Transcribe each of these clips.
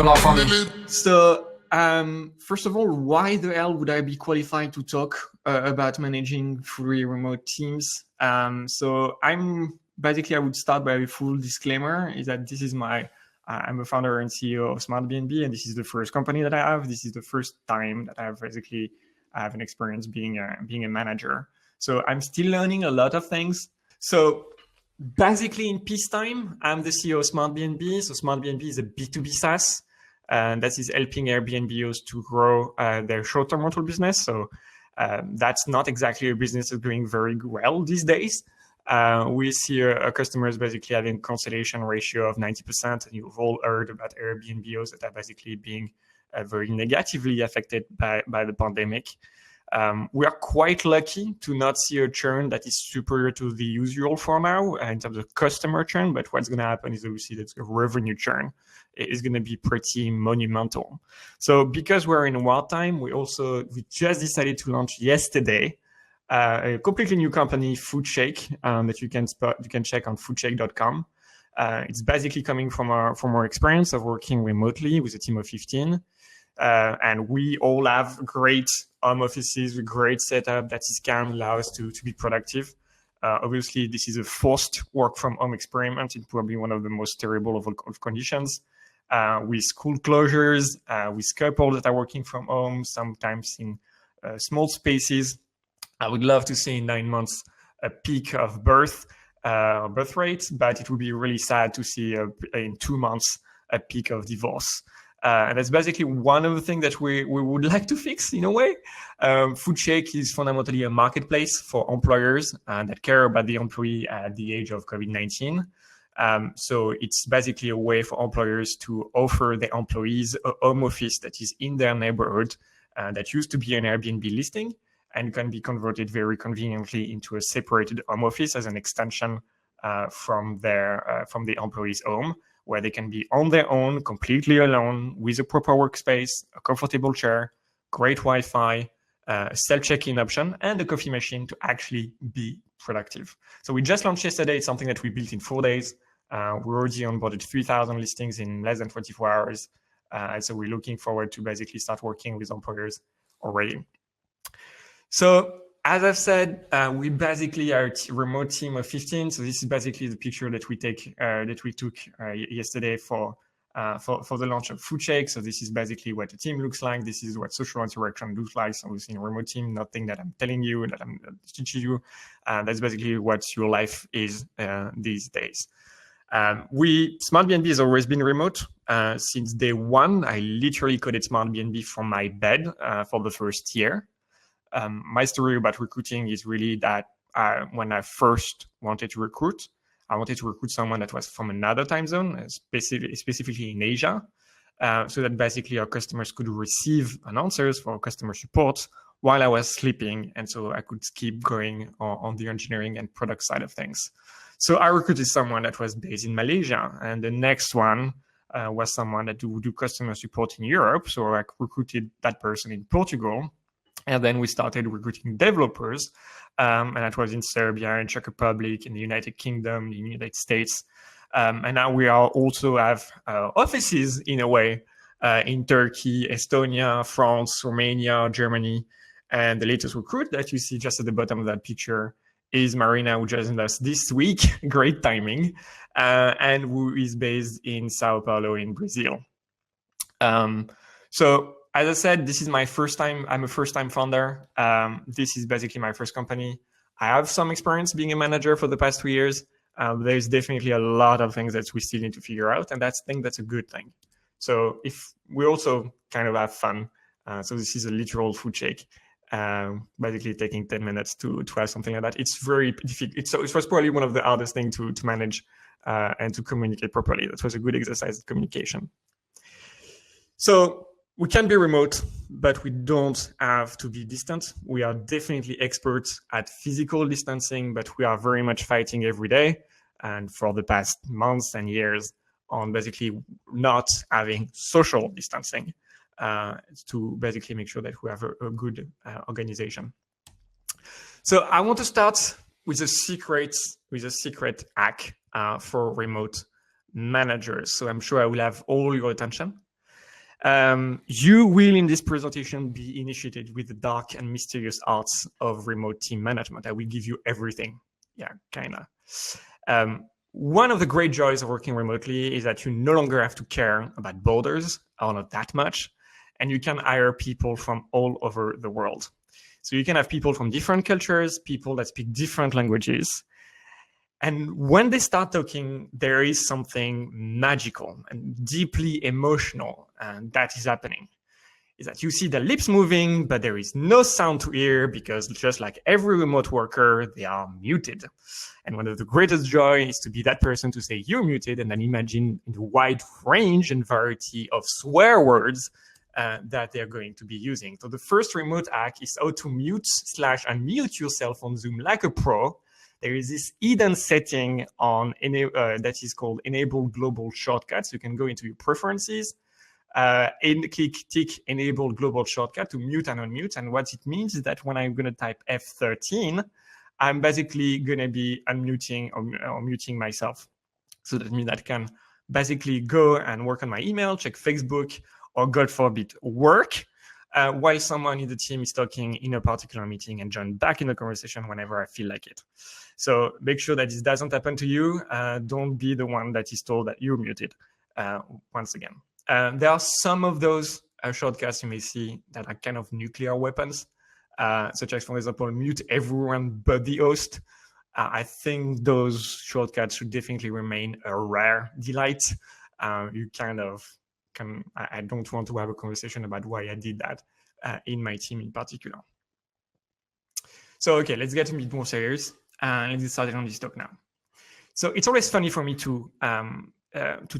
l'enfant né. So, first of all, why the hell would I be qualified to talk about managing fully remote teams? So I'm basically, I would start by a full disclaimer is that this is I'm a founder and CEO of Smart B&B, and this is the first company that I have. This is the first time that I have an experience being a manager. So I'm still learning a lot of things. So basically in peacetime, I'm the CEO of Smart B&B. So Smart B&B is a B2B SaaS, and that is helping Airbnbers to grow their short-term rental business. So that's not exactly a business that's doing very well these days. We see our customers basically having cancellation ratio of 90%. And you've all heard about Airbnbers that are basically being very negatively affected by the pandemic. We are quite lucky to not see a churn that is superior to the usual for now in terms of customer churn. But what's going to happen is obviously that revenue churn is going to be pretty monumental. So because we're in wartime, we just decided to launch yesterday a completely new company, Footshake, that you can check on footshake.com. It's basically coming from our experience of working remotely with a team of 15. And we all have great home offices with great setup that can allow us to be productive. Obviously, this is a forced work from home experiment. It's probably one of the most terrible of conditions. With school closures, with couples that are working from home, sometimes in small spaces. I would love to see in 9 months a peak of birth rates, but it would be really sad to see in 2 months a peak of divorce. And that's basically one of the things that we would like to fix in a way. Footshake is fundamentally a marketplace for employers that care about the employee at the age of COVID-19. So it's basically a way for employers to offer their employees a home office that is in their neighborhood that used to be an Airbnb listing and can be converted very conveniently into a separated home office as an extension from the employee's home, where they can be on their own, completely alone, with a proper workspace, a comfortable chair, great Wi-Fi, a self-check-in option, and a coffee machine to actually be productive. So we just launched yesterday. It's something that we built in 4 days. We already onboarded 3,000 listings in less than 24 hours. And so we're looking forward to basically start working with employers already. So as I've said, we basically are a remote team of 15. So this is basically the picture that we took yesterday for the launch of Footshake. So this is basically what the team looks like. This is what social interaction looks like. So in a remote team, nothing that I'm telling you, that I'm teaching you. That's basically what your life is these days. Smart B&B has always been remote since day one. I literally coded Smart B&B from my bed for the first year. My story about recruiting is really that when I first wanted to recruit, I wanted to recruit someone that was from another time zone, specifically in Asia, so that basically our customers could receive answers for customer support while I was sleeping. And so I could keep going on the engineering and product side of things. So I recruited someone that was based in Malaysia. And the next one was someone that would do customer support in Europe. So I recruited that person in Portugal. And then we started recruiting developers, and that was in Serbia, in Czech Republic, in the United Kingdom, in the United States. And now we also have offices, in a way, in Turkey, Estonia, France, Romania, Germany. And the latest recruit that you see just at the bottom of that picture is Marina, who joined us this week. Great timing. And who is based in Sao Paulo in Brazil. So as I said, this is my first time. I'm a first-time founder. This is basically my first company. I have some experience being a manager for the past 2 years. There's definitely a lot of things that we still need to figure out, and I think that's a good thing. So if we also kind of have fun. So this is a literal Footshake, basically taking 10 minutes to have something like that. It's very difficult. It was probably one of the hardest things to manage and to communicate properly. That was a good exercise in communication. So we can be remote, but we don't have to be distant. We are definitely experts at physical distancing, but we are very much fighting every day and for the past months and years on basically not having social distancing to basically make sure that we have a good organization. So I want to start with a secret hack for remote managers. So I'm sure I will have all your attention. You will, in this presentation, be initiated with the dark and mysterious arts of remote team management. I will give you everything. Yeah, kind of. One of the great joys of working remotely is that you no longer have to care about borders, or not that much, and you can hire people from all over the world. So you can have people from different cultures, people that speak different languages. And when they start talking, there is something magical and deeply emotional that is happening. Is that you see the lips moving, but there is no sound to hear because just like every remote worker, they are muted. And one of the greatest joy is to be that person to say you're muted and then imagine the wide range and variety of swear words that they're going to be using. So the first remote hack is how to mute/unmute yourself on Zoom like a pro. There is this hidden setting on that is called Enable Global Shortcuts. You can go into your preferences and tick Enable Global Shortcut to mute and unmute. And what it means is that when I'm going to type F13, I'm basically going to be unmuting or muting myself. So that means that I can basically go and work on my email, check Facebook, or God forbid, work, while someone in the team is talking in a particular meeting and join back in the conversation whenever I feel like it. So make sure that this doesn't happen to you. Don't be the one that is told that you're muted once again. There are some of those shortcuts you may see that are kind of nuclear weapons, such as, for example, mute everyone but the host. I think those shortcuts should definitely remain a rare delight. You kind of can, I don't want to have a conversation about why I did that in my team in particular. So, okay, let's get a bit more serious. Let's get started on this talk now. So it's always funny for me to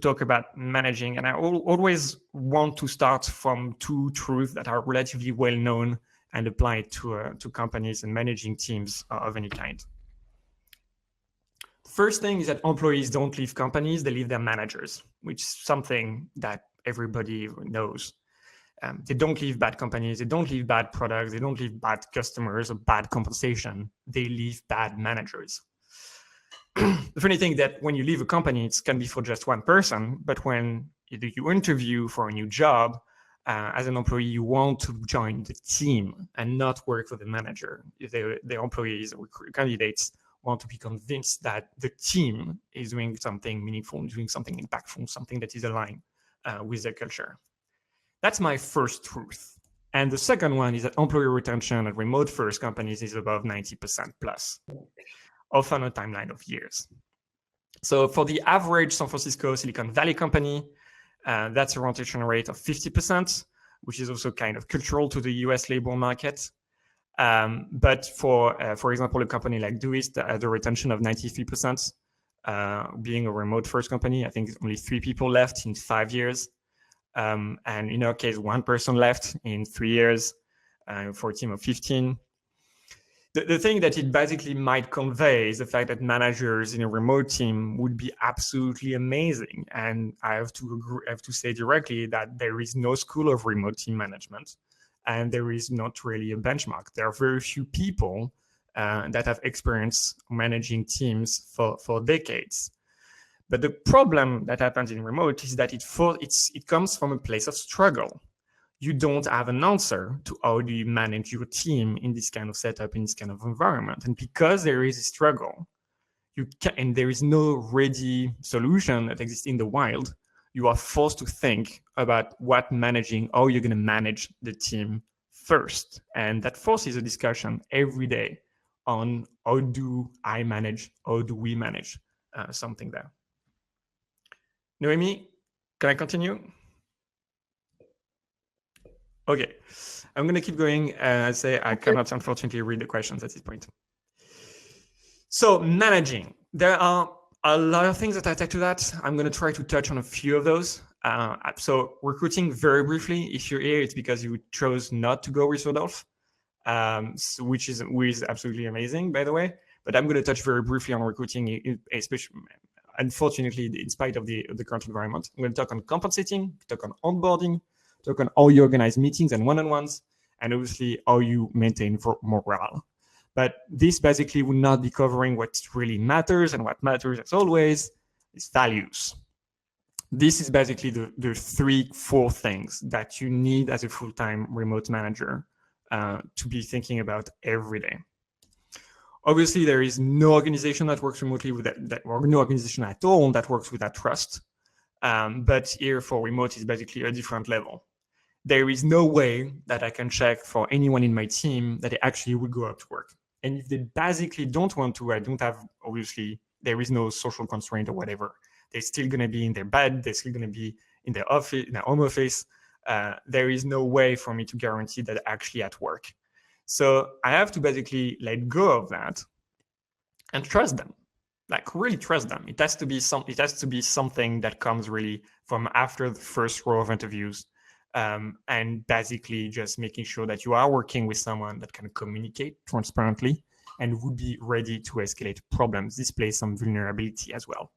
talk about managing, and I always want to start from two truths that are relatively well known and applied to companies and managing teams of any kind. First thing is that employees don't leave companies, they leave their managers, which is something that everybody knows. They don't leave bad companies, they don't leave bad products, they don't leave bad customers or bad compensation, they leave bad managers. The funny thing that when you leave a company, it can be for just one person, but when you interview for a new job, as an employee, you want to join the team and not work for the manager. If the employees or candidates want to be convinced that the team is doing something meaningful, doing something impactful, something that is aligned with their culture. That's my first truth. And the second one is that employee retention at remote first companies is above 90% plus, often a timeline of years. So for the average San Francisco Silicon Valley company, that's a rotation rate of 50%, which is also kind of cultural to the US labor market. But for example, a company like Doist has a retention of 93%, being a remote first company. I think only 3 people left in 5 years. And in our case, 1 person left in 3 years for a team of 15. The thing that it basically might convey is the fact that managers in a remote team would be absolutely amazing. And I have to say directly that there is no school of remote team management, and there is not really a benchmark. There are very few people that have experience managing teams for decades. But the problem that happens in remote is that it comes from a place of struggle. You don't have an answer to how do you manage your team in this kind of setup, in this kind of environment. And because there is a struggle, and there is no ready solution that exists in the wild, you are forced to think about how you're going to manage the team first. And that forces a discussion every day on how do we manage something there. Noemi, can I continue? Okay, I'm going to keep going. I cannot, unfortunately, read the questions at this point. So managing, there are a lot of things that attach to that. I'm going to try to touch on a few of those. So recruiting, very briefly, if you're here, it's because you chose not to go with Rodolphe, which is absolutely amazing, by the way. But I'm going to touch very briefly on recruiting, especially, unfortunately, in spite of the current environment. I'm going to talk on compensating, talk on onboarding, talk on how you organize meetings and one-on-ones, and obviously how you maintain morale. But this basically will not be covering what really matters, and what matters, as always, is values. This is basically the 3-4 things that you need as a full-time remote manager to be thinking about every day. Obviously, there is no organization that works remotely with that or no organization at all that works with that trust. But here for remote is basically a different level. There is no way that I can check for anyone in my team that they actually would go up to work. And if they basically don't want to, I don't have, obviously, there is no social constraint or whatever. They're still going to be in their bed. They're still going to be in their office, in their home office. There is no way for me to guarantee that they're actually at work. So I have to basically let go of that and trust them, like really trust them. It has to be something that comes really from after the first row of interviews, and basically just making sure that you are working with someone that can communicate transparently and would be ready to escalate problems, display some vulnerability as well.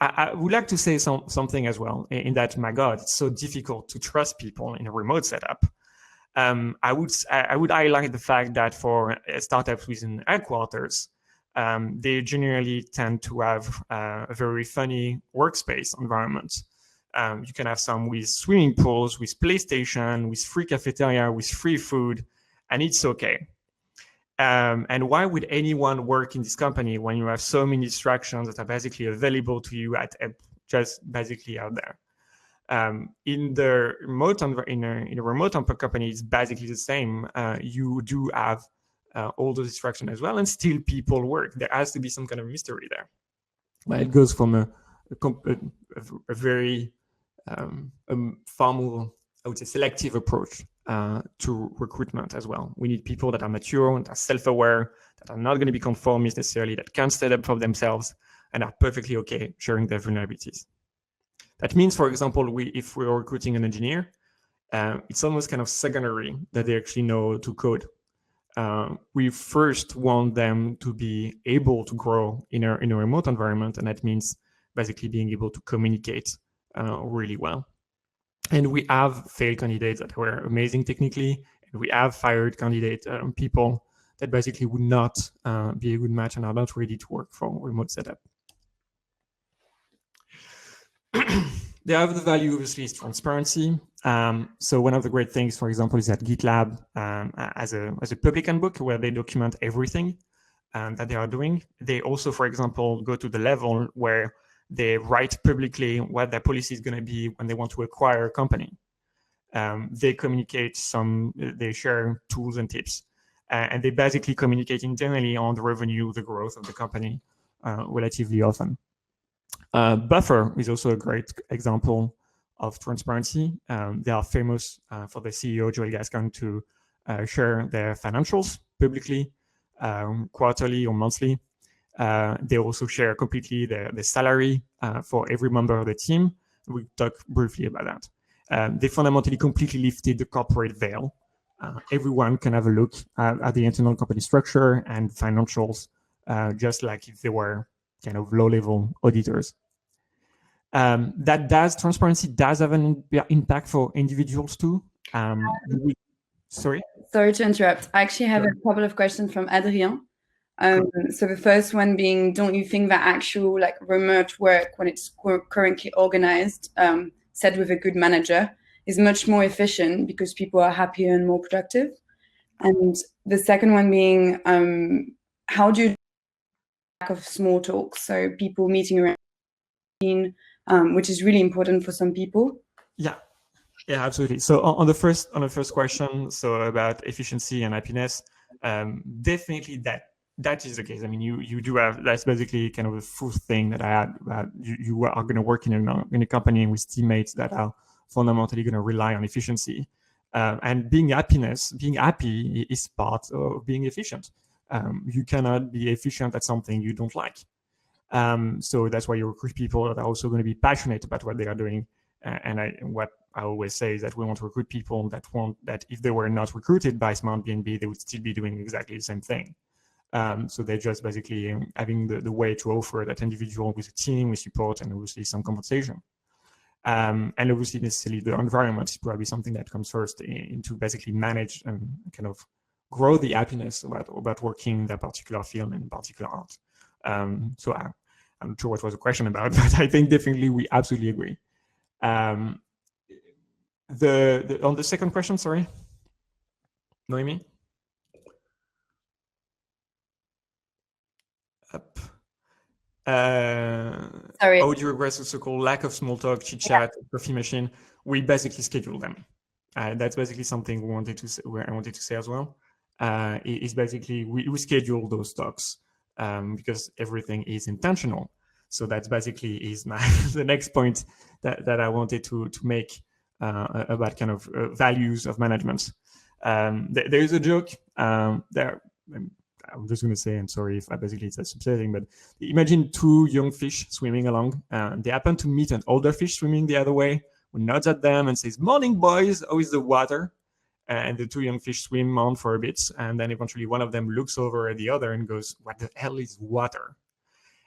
I would like to say something as well in that, my God, it's so difficult to trust people in a remote setup. I would highlight the fact that for startups within headquarters, they generally tend to have a very funny workspace environment. You can have some with swimming pools, with PlayStation, with free cafeteria, with free food, and it's okay. And why would anyone work in this company when you have so many distractions that are basically available to you at just basically out there? In the remote in a remote company, it's basically the same. You do have all the distraction as well, and still people work. There has to be some kind of mystery there. Well, it goes from a very far more, I would say, selective approach to recruitment as well. We need people that are mature, that are self-aware, that are not going to be conformist necessarily, that can stand up for themselves and are perfectly okay sharing their vulnerabilities. That means, for example, if we're recruiting an engineer, it's almost kind of secondary that they actually know to code. We first want them to be able to grow in a remote environment, and that means basically being able to communicate really well. And we have failed candidates that were amazing technically, and we have fired candidate people that basically would not be a good match and are not ready to work for a remote setup. They have the value, obviously, is transparency. So one of the great things, for example, is that GitLab as a public handbook where they document everything that they are doing. They also, for example, go to the level where they write publicly what their policy is going to be when they want to acquire a company. They communicate they share tools and tips, and they basically communicate internally on the revenue, the growth of the company relatively often. Buffer is also a great example of transparency. They are famous for the CEO, Joel Gascon, to share their financials publicly, quarterly or monthly. They also share completely their salary for every member of the team. We'll talk briefly about that. They fundamentally completely lifted the corporate veil. Everyone can have a look at the internal company structure and financials, just like if they were kind of low-level auditors. Transparency does have an impact for individuals too. Sorry to interrupt. I actually have a couple of questions from Adrien. So the first one being, don't you think that actual remote work, when it's currently organized, said with a good manager, is much more efficient because people are happier and more productive? And the second one being, how do you lack of small talk? So people meeting around, which is really important for some people. Yeah, absolutely. So on the first question, so about efficiency and happiness, definitely that is the case. I mean, you do have, that's basically kind of a full thing that I had. You are going to work in a company with teammates that are fundamentally going to rely on efficiency, and being happy is part of being efficient. You cannot be efficient at something you don't like. So that's why you recruit people that are also going to be passionate about what they are doing. What I always say is that we want to recruit people that if they were not recruited by Smart B&B, they would still be doing exactly the same thing. So they're just basically having the way to offer that individual with a team, with support, and obviously some compensation. And obviously necessarily the environment is probably something that comes first to basically manage and kind of grow the happiness about working in that particular field and particular art. So I'm not sure what was the question about, but I think definitely we absolutely agree. On the second question, sorry, Noemi? Up. Sorry. How would you regress the so-called lack of small talk, chit chat, coffee machine? We basically schedule them. That's basically something I wanted to say as well. Is basically we schedule those talks because everything is intentional. So that's basically is the next point that I wanted to make about kind of values of management. There is a joke there. I'm just going to say, and sorry if basically it's upsetting, but imagine two young fish swimming along. They happen to meet an older fish swimming the other way, who nods at them and says, "Morning, boys, how is the water?" And the two young fish swim on for a bit. And then eventually one of them looks over at the other and goes, "What the hell is water?"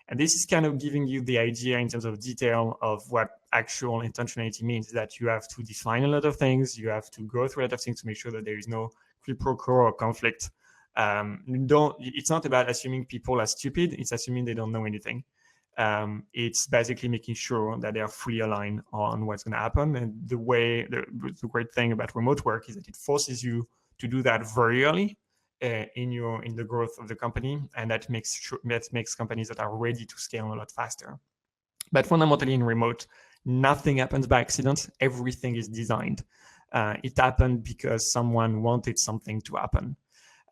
And this is kind of giving you the idea in terms of detail of what actual intentionality means, that you have to define a lot of things. You have to go through a lot of things to make sure that there is no quid pro quo or conflict. It's not about assuming people are stupid. It's assuming they don't know anything. It's basically making sure that they are fully aligned on what's going to happen. And the great thing about remote work is that it forces you to do that very early in the growth of the company, and that makes companies that are ready to scale a lot faster. But fundamentally, in remote, nothing happens by accident. Everything is designed. It happened because someone wanted something to happen.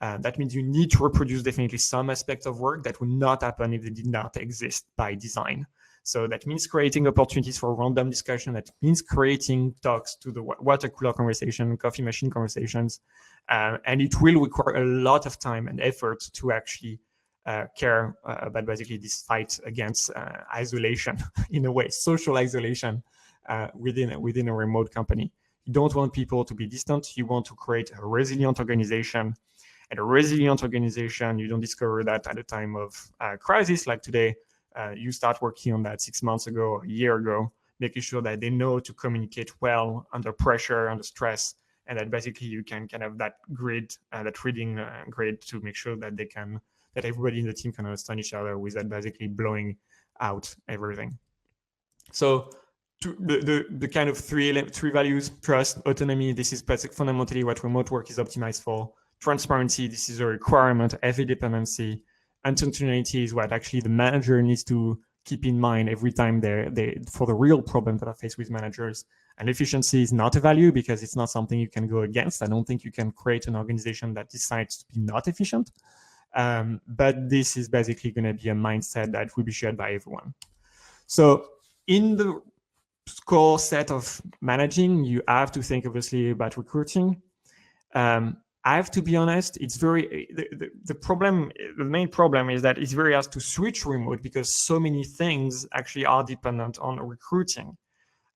That means you need to reproduce definitely some aspects of work that would not happen if they did not exist by design. So that means creating opportunities for random discussion. That means creating talks to the water cooler conversation, coffee machine conversations. And it will require a lot of time and effort to actually care about basically this fight against isolation, in a way, social isolation within a remote company. You don't want people to be distant. You want to create a resilient organization. And a resilient organization, you don't discover that at a time of crisis like today. You start working on that 6 months ago, or a year ago, making sure that they know to communicate well under pressure, under stress, and that basically you can kind of that grid, that reading grid, to make sure that that everybody in the team can understand each other without basically blowing out everything. So the kind of three values: trust, autonomy. This is fundamentally what remote work is optimized for. Transparency, this is a requirement. Heavy dependency. Intentionality is what actually the manager needs to keep in mind every time for the real problems that are faced with managers. And efficiency is not a value because it's not something you can go against. I don't think you can create an organization that decides to be not efficient. But this is basically going to be a mindset that will be shared by everyone. So in the core set of managing, you have to think obviously about recruiting. I have to be honest, it's very, the main problem is that it's very hard to switch remote because so many things actually are dependent on recruiting.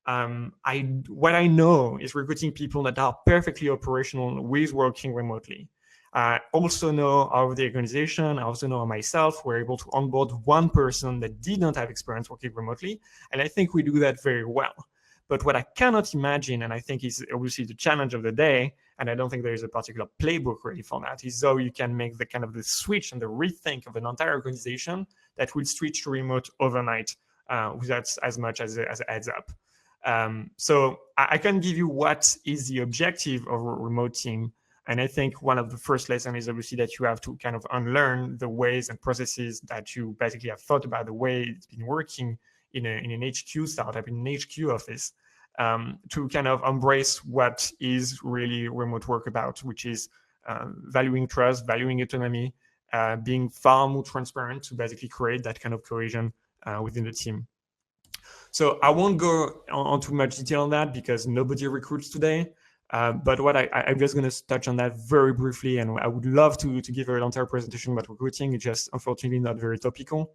What I know is recruiting people that are perfectly operational with working remotely. I also know of the organization, I also know myself, we're able to onboard one person that did not have experience working remotely. And I think we do that very well. But what I cannot imagine, and I think is obviously the challenge of the day, and I don't think there is a particular playbook really for that, is how you can make the kind of the switch and the rethink of an entire organization that will switch to remote overnight without as much as it adds up. So I can give you what is the objective of a remote team. And I think one of the first lessons is obviously that you have to kind of unlearn the ways and processes that you basically have thought about, the way it's been working in an HQ startup, in an HQ office, to kind of embrace what is really remote work about, which is valuing trust, valuing autonomy, being far more transparent to basically create that kind of cohesion within the team. So I won't go on too much detail on that because nobody recruits today. But what I'm just going to touch on that very briefly, and I would love to give an entire presentation about recruiting. It's just unfortunately not very topical.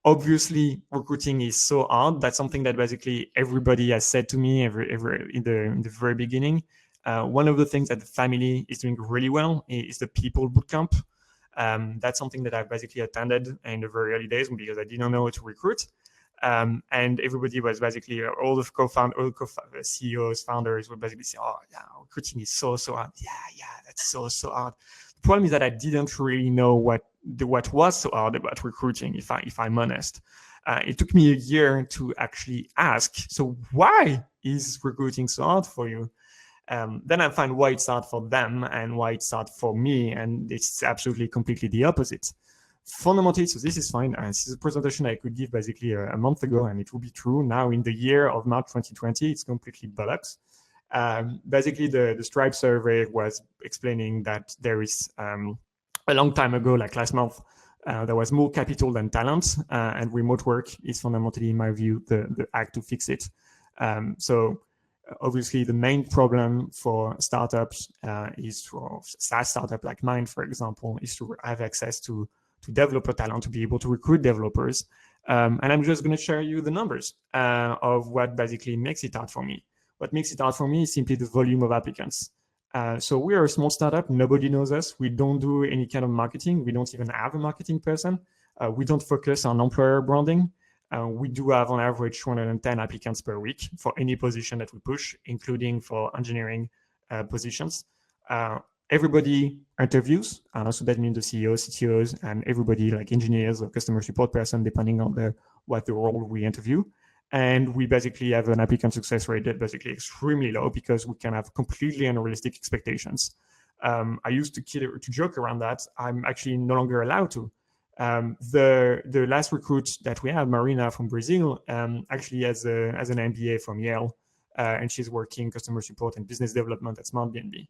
Obviously, recruiting is so hard. That's something that basically everybody has said to me in the very beginning. One of the things that the family is doing really well is the people bootcamp. That's something that I've basically attended in the very early days because I didn't know how to recruit. And everybody was basically, all the CEOs, founders would basically say, "Oh, yeah, recruiting is so hard." Yeah, that's so hard. The problem is that I didn't really know what was so hard about recruiting, if I'm honest. It took me a year to actually ask, so why is recruiting so hard for you? Then I find why it's hard for them and why it's hard for me, and it's absolutely completely the opposite. Fundamentally, so this is fine. This is a presentation I could give basically a month ago, and it will be true now in the year of March 2020. It's completely bollocks. Basically, the Stripe survey was explaining that there is a long time ago, like last month, there was more capital than talent, and remote work is fundamentally, in my view, the act to fix it. So obviously, the main problem for startups is for SaaS startup like mine, for example, is to have access to developer talent, to be able to recruit developers. And I'm just going to share you the numbers of what basically makes it hard for me. What makes it hard for me is simply the volume of applicants. So we are a small startup. Nobody knows us. We don't do any kind of marketing. We don't even have a marketing person. We don't focus on employer branding. We do have on average 210 applicants per week for any position that we push, including for engineering positions. Everybody interviews, so that means the CEOs, CTOs, and everybody like engineers or customer support person, depending on what the role we interview. And we basically have an applicant success rate that's basically extremely low because we can have completely unrealistic expectations. I used to joke around that. I'm actually no longer allowed to. The last recruit that we have, Marina from Brazil, actually has an MBA from Yale, and she's working customer support and business development at Smart B&B.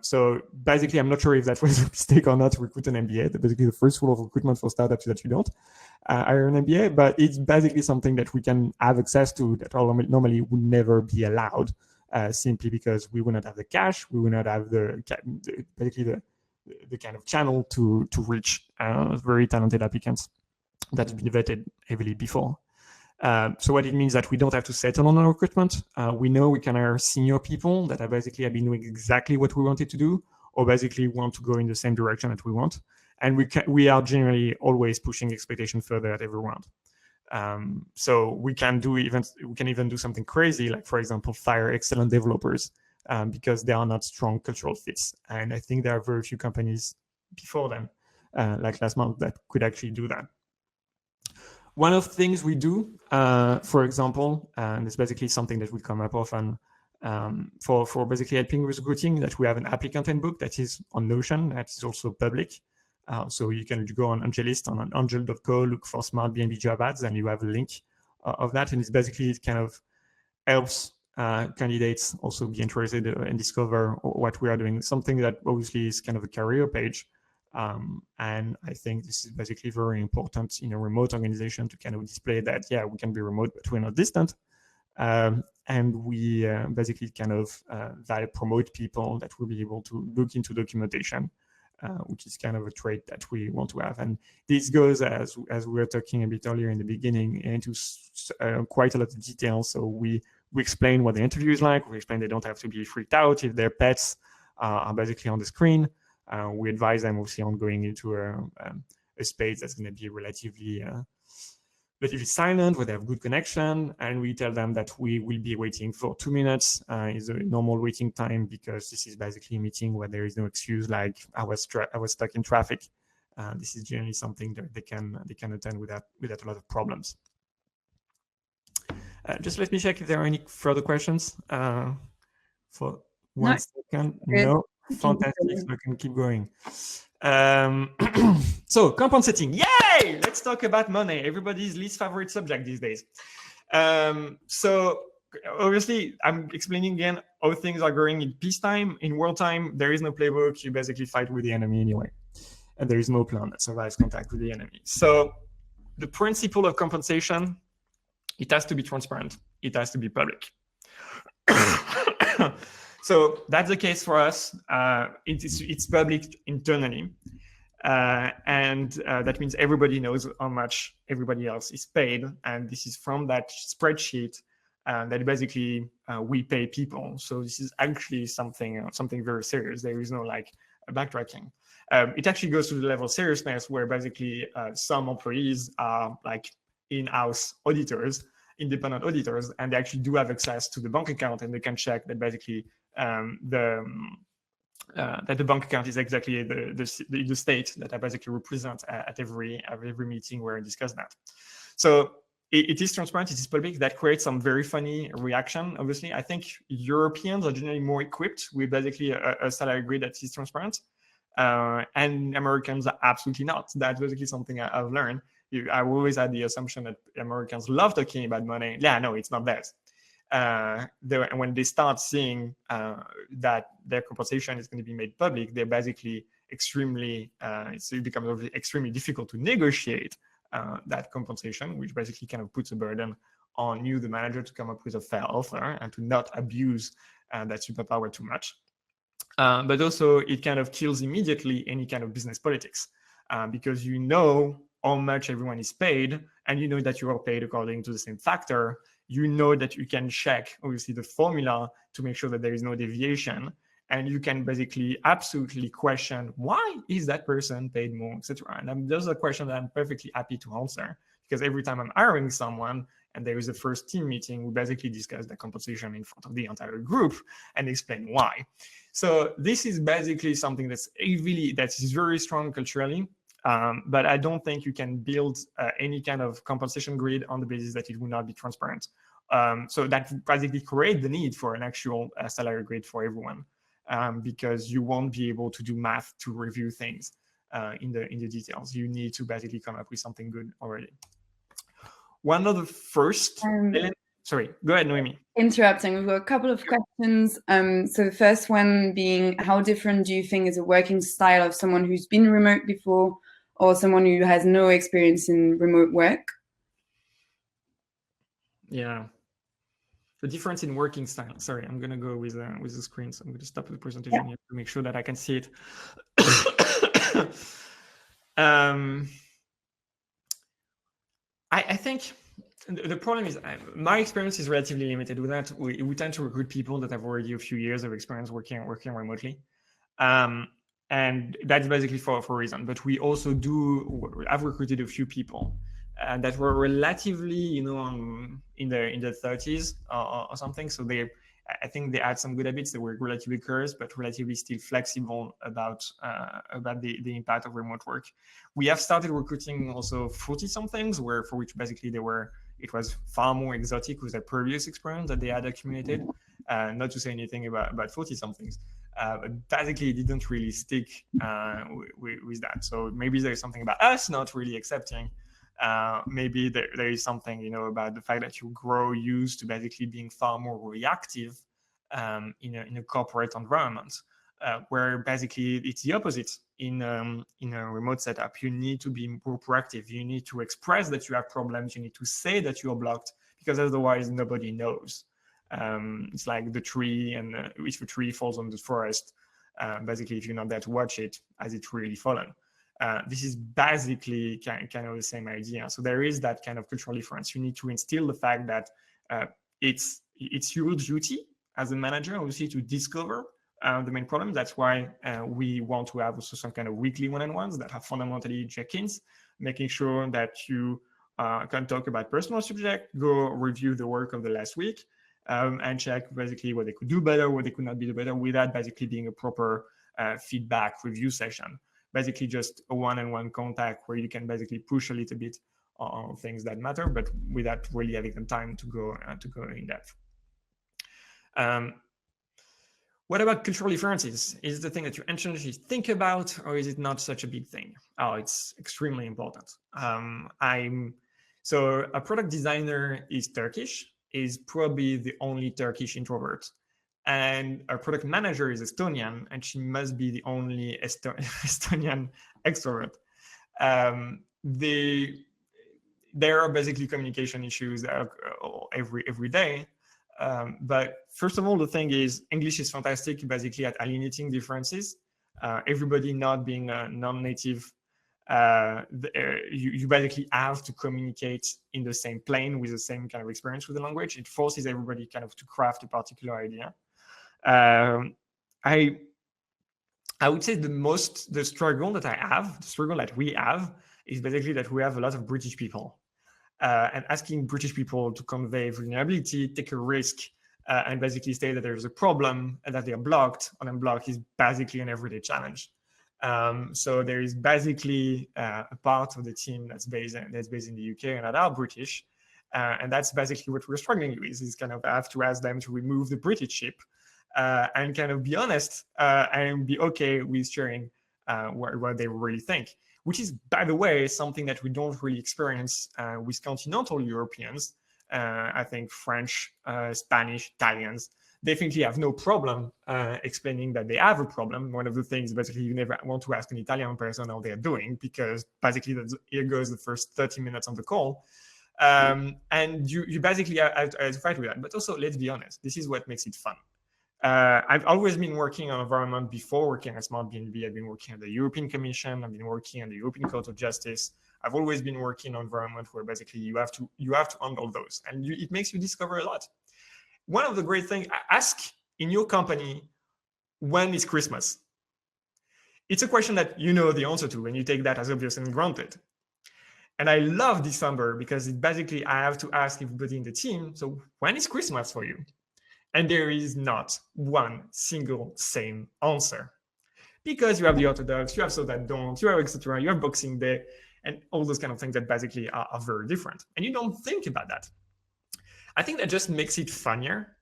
So basically, I'm not sure if that was a mistake or not to recruit an MBA. That's basically the first rule of recruitment for startups that you don't hire an MBA, but it's basically something that we can have access to that normally would never be allowed, simply because we would not have the cash, we would not have basically the kind of channel to reach very talented applicants that have been vetted heavily before. So what it means that we don't have to settle on our recruitment. We know we can hire senior people that have basically been doing exactly what we wanted to do, or basically want to go in the same direction that we want. And we are generally always pushing expectation further at every round. So we can even do something crazy, like for example, fire excellent developers because they are not strong cultural fits. And I think there are very few companies before them, like last month, that could actually do that. One of the things we do, for example, and it's basically something that will come up often for basically helping with recruiting, that we have an applicant handbook that is on Notion, that is also public. So you can go on AngelList on angel.co, look for Smart B&B job ads, and you have a link of that. And it's basically, it kind of helps candidates also be interested and discover what we are doing. Something that obviously is kind of a career page. And I think this is basically very important in a remote organization to kind of display that, yeah, we can be remote, but we're not distant. And we basically kind of promote people that will be able to look into documentation, which is kind of a trait that we want to have. And this goes, as we were talking a bit earlier in the beginning, into quite a lot of detail. So we explain what the interview is like. We explain they don't have to be freaked out if their pets are basically on the screen. We advise them obviously on going into a space that's going to be relatively silent, where they have good connection, and we tell them that we will be waiting for 2 minutes is a normal waiting time, because this is basically a meeting where there is no excuse like I was stuck in traffic. This is generally something that they can attend without a lot of problems. Just let me check if there are any further questions. For 1 second, no. Fantastic, so I can keep going. So compensating, yay! Let's talk about money, everybody's least favorite subject these days. So obviously, I'm explaining again how things are going in peacetime. In wartime, there is no playbook. You basically fight with the enemy anyway, and there is no plan that survives contact with the enemy. So the principle of compensation, it has to be transparent. It has to be public. So that's the case for us. It's public internally. And that means everybody knows how much everybody else is paid. And this is from that spreadsheet that basically we pay people. So this is actually something very serious. There is no like backtracking. It actually goes to the level of seriousness where basically some employees are like in-house auditors, independent auditors, and they actually do have access to the bank account, and they can check that basically that the bank account is exactly the state that I basically represent at every meeting where I discuss that. So it is transparent, it is public. That creates some very funny reaction. Obviously, I think Europeans are generally more equipped with basically a salary grid that is transparent, and Americans are absolutely not. That's basically something I've learned. I always had the assumption that Americans love talking about money. Yeah, no, it's not that. When they start seeing that their compensation is going to be made public, they're basically extremely, it becomes extremely difficult to negotiate that compensation, which basically kind of puts a burden on you, the manager, to come up with a fair offer and to not abuse that superpower too much. But also it kind of kills immediately any kind of business politics because you know how much everyone is paid, and you know that you are paid according to the same factor. You know that you can check, obviously, the formula to make sure that there is no deviation, and you can basically absolutely question why is that person paid more, etc. And those are questions that I'm perfectly happy to answer, because every time I'm hiring someone and there is a first team meeting, we basically discuss the compensation in front of the entire group and explain why. So this is basically something that is very strong culturally. But I don't think you can build any kind of compensation grid on the basis that it will not be transparent. So that basically creates the need for an actual salary grid for everyone, because you won't be able to do math to review things in the details. You need to basically come up with something good already. One of the first... Sorry, go ahead, Noemi. Interrupting, we've got a couple of questions. So the first one being, how different do you think is a working style of someone who's been remote before or someone who has no experience in remote work? Yeah, the difference in working style. Sorry, I'm gonna go with the screen, so I'm gonna stop the presentation here to make sure that I can see it. I think the problem is my experience is relatively limited with that. We tend to recruit people that have already a few years of experience working remotely. And that's basically for a reason. But we also I've recruited a few people that were relatively, in the 30s or something. So I think they had some good habits. They were relatively curious, but relatively still flexible about the impact of remote work. We have started recruiting also 40-somethings, for which basically it was far more exotic with their previous experience that they had accumulated. Not to say anything about 40-somethings. But basically, it didn't really stick with that. So maybe there's something about us not really accepting. Maybe there is something, about the fact that you grow used to basically being far more reactive in a corporate environment, where basically it's the opposite. In a remote setup, you need to be more proactive. You need to express that you have problems. You need to say that you are blocked, because otherwise nobody knows. It's like the tree, and if a tree falls on the forest, basically if you're not there to watch it, has it really fallen? This is basically kind of the same idea. So there is that kind of cultural difference. You need to instill the fact that it's your duty as a manager, obviously, to discover the main problem. That's why we want to have also some kind of weekly one-on-ones that have fundamentally check-ins, making sure that you can talk about personal subject, go review the work of the last week, and check basically what they could do better, what they could not do better, without basically being a proper feedback review session. Basically just a one-on-one contact where you can basically push a little bit on things that matter, but without really having the time to go in depth. What about cultural differences? Is it the thing that you intentionally think about, or is it not such a big thing? Oh, it's extremely important. So a product designer is Turkish, is probably the only Turkish introvert. And our product manager is Estonian, and she must be the only Estonian extrovert. There are basically communication issues every day. But first of all, the thing is, English is fantastic basically at alienating differences. Everybody not being non-native, you basically have to communicate in the same plane with the same kind of experience with the language. It forces everybody kind of to craft a particular idea. I would say the struggle that we have is basically that we have a lot of British people, and asking British people to convey vulnerability, take a risk, and basically state that there's a problem and that they're blocked. And unblock is basically an everyday challenge. So there is basically a part of the team that's based in the UK and that are British. And that's basically what we're struggling with, is kind of have to ask them to remove the British ship and kind of be honest and be okay with sharing what they really think, which is, by the way, something that we don't really experience with continental Europeans. I think French, Spanish, Italians definitely have no problem explaining that they have a problem. One of the things, basically, you never want to ask an Italian person how they're doing, because basically here goes the first 30 minutes on the call. And you basically have to fight with that. But also, let's be honest, this is what makes it fun. I've always been working on environment before working at Smart B&B. I've been working at the European Commission. I've been working at the European Court of Justice. I've always been working on environment where basically you have to handle those, and it makes you discover a lot. One of the great things, ask in your company, when is Christmas? It's a question that you know the answer to, and you take that as obvious and granted. And I love December because it basically, I have to ask everybody in the team, so when is Christmas for you? And there is not one single same answer, because you have the Orthodox, you have so that don't, you have etc., you have Boxing Day, and all those kind of things that basically are very different. And you don't think about that. I think that just makes it funnier.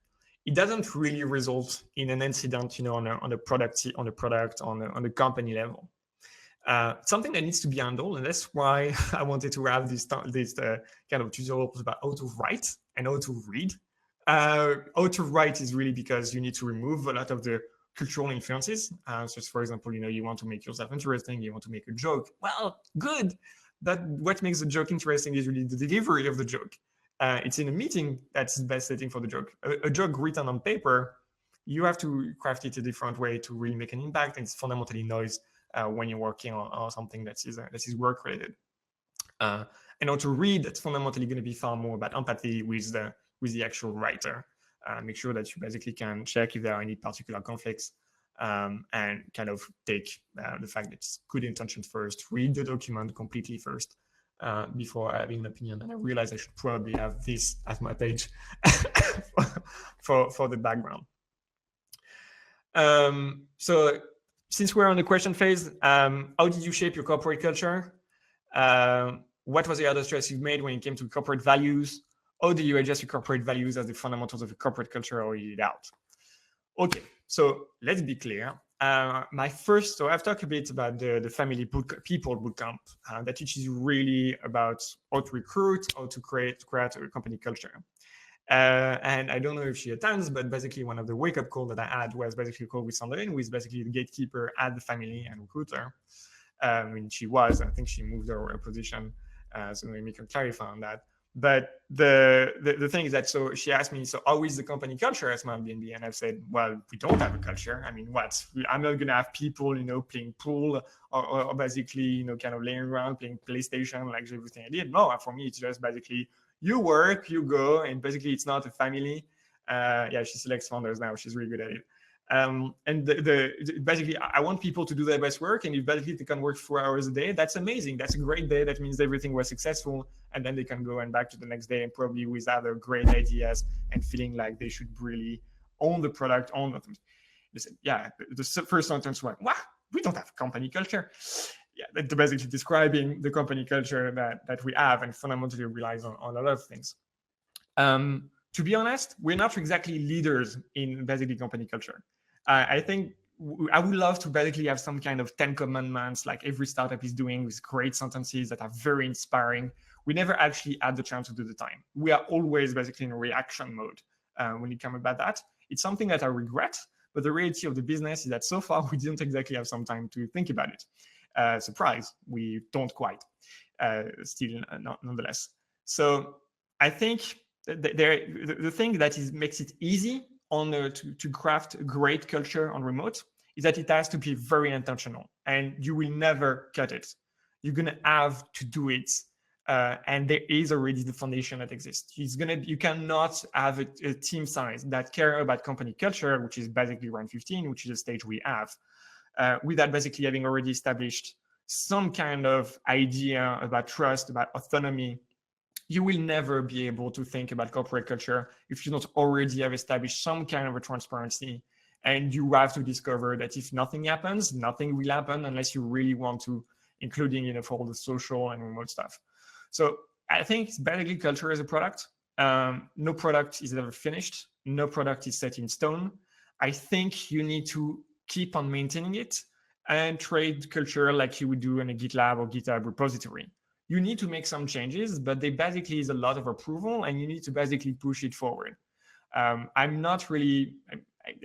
It doesn't really result in an incident, on a product, on the company level. Something that needs to be handled, and that's why I wanted to have this kind of tutorials about how to write and how to read. How to write is really because you need to remove a lot of the cultural influences. So for example, you want to make yourself interesting, you want to make a joke. Well, good. But what makes the joke interesting is really the delivery of the joke. It's in a meeting that's the best setting for the joke. A joke written on paper, you have to craft it a different way to really make an impact. And it's fundamentally noise when you're working on something that is work related. And how to read, that's fundamentally going to be far more about empathy with the actual writer. Make sure that you basically can check if there are any particular conflicts, and kind of take the fact that it's good intentions first, read the document completely first before having an opinion. And I realize I should probably have this as my page for the background. So since we're on the question phase, how did you shape your corporate culture? What was the other stress you made when it came to corporate values? How do you adjust your corporate values as the fundamentals of a corporate culture, or read it out? Okay, so let's be clear. So I've talked a bit about the family people bootcamp that teaches you really about how to recruit, how to create a company culture. And I don't know if she attends, but basically one of the wake-up calls that I had was basically a call with Sandrine, who is basically the gatekeeper at the family and recruiter. I think she moved her position, so maybe we can clarify on that. But the thing is that, so she asked me, so how is the company culture at Smart B&B? And I've said, well, we don't have a culture. I mean, what? I'm not going to have people, playing pool or basically, kind of laying around playing PlayStation, like everything I did. No, for me, it's just basically you work, you go, and basically it's not a family. She selects founders now. She's really good at it. And basically, I want people to do their best work, and if basically they can work 4 hours a day, that's amazing. That's a great day. That means everything was successful, and then they can go and back to the next day, and probably with other great ideas and feeling like they should really own the product, own them. Listen, the first sentence was, "Wow, we don't have a company culture." Yeah, they're basically describing the company culture that we have, and fundamentally relies on a lot of things. To be honest, we're not exactly leaders in basically company culture. I think I would love to basically have some kind of 10 commandments like every startup is doing, with great sentences that are very inspiring. We never actually had the chance to do the time. We are always basically in a reaction mode when it comes about that. It's something that I regret, but the reality of the business is that so far we didn't exactly have some time to think about it. Surprise, we don't quite, still nonetheless. So I think the thing that makes it easy to craft a great culture on remote is that it has to be very intentional, and you will never cut it. You're going to have to do it. And there is already the foundation that exists. You cannot have a team size that care about company culture, which is basically around 15, which is a stage we have, without basically having already established some kind of idea about trust, about autonomy, you will never be able to think about corporate culture if you don't already have established some kind of a transparency. And you have to discover that if nothing happens, nothing will happen unless you really want to, including for all the social and remote stuff. So I think basically culture is a product. No product is ever finished. No product is set in stone. I think you need to keep on maintaining it and trade culture like you would do in a GitLab or GitHub repository. You need to make some changes, but they basically is a lot of approval and you need to basically push it forward. I'm not really,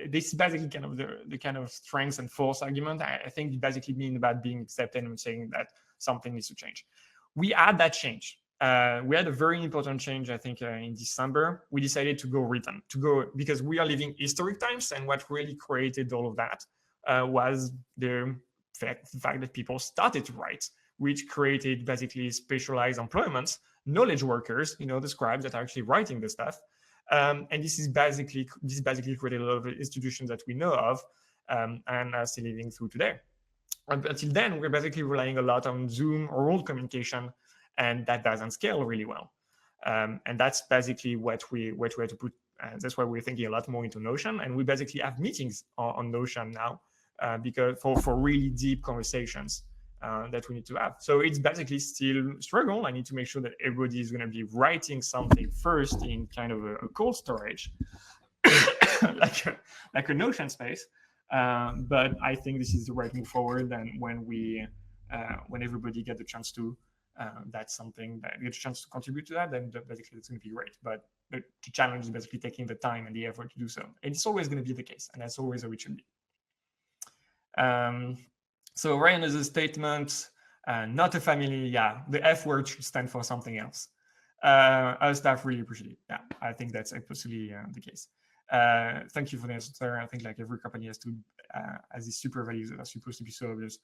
this is basically kind of the kind of strengths and force argument. I think it basically means about being accepted and saying that something needs to change. We had that change. We had a very important change, I think, in December. We decided to go written, because we are living historic times, and what really created all of that was the fact that people started to write, which created basically specialized employments, knowledge workers, the scribes that are actually writing the stuff. And this basically created a lot of institutions that we know of and are still living through today. Until then, we're basically relying a lot on Zoom or oral communication, and that doesn't scale really well. And that's basically what we had to put. That's why we're thinking a lot more into Notion, and we basically have meetings on Notion now because for really deep conversations that we need to have. So it's basically still struggle. I need to make sure that everybody is going to be writing something first in kind of a cold storage, like a Notion space. But I think this is the right move forward. And when everybody gets the chance to, that's something that gets a chance to contribute to that, then basically it's going to be great. But the challenge is basically taking the time and the effort to do so. And it's always going to be the case, and that's always how it should be. So Ryan has a statement, not a family. Yeah, the F word should stand for something else. Our staff really appreciate it. Yeah, I think that's absolutely the case. Thank you for the answer. I think like every company has these super values that are supposed to be so obvious.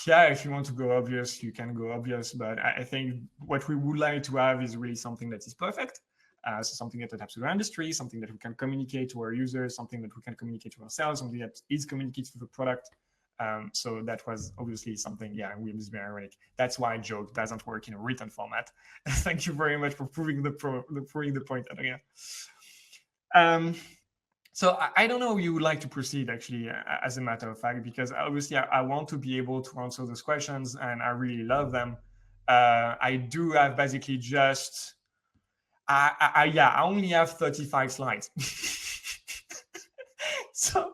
Yeah, if you want to go obvious, you can go obvious. But I think what we would like to have is really something that is perfect. So something that adapts to our industry, something that we can communicate to our users, something that we can communicate to ourselves, something that is communicated to the product. So that was obviously something, we was very ironic. That's why joke doesn't work in a written format. Thank you very much for proving the point, Adrien. So I don't know how you would like to proceed, actually, as a matter of fact, because obviously I want to be able to answer those questions, and I really love them. I do have basically just, I only have 35 slides. So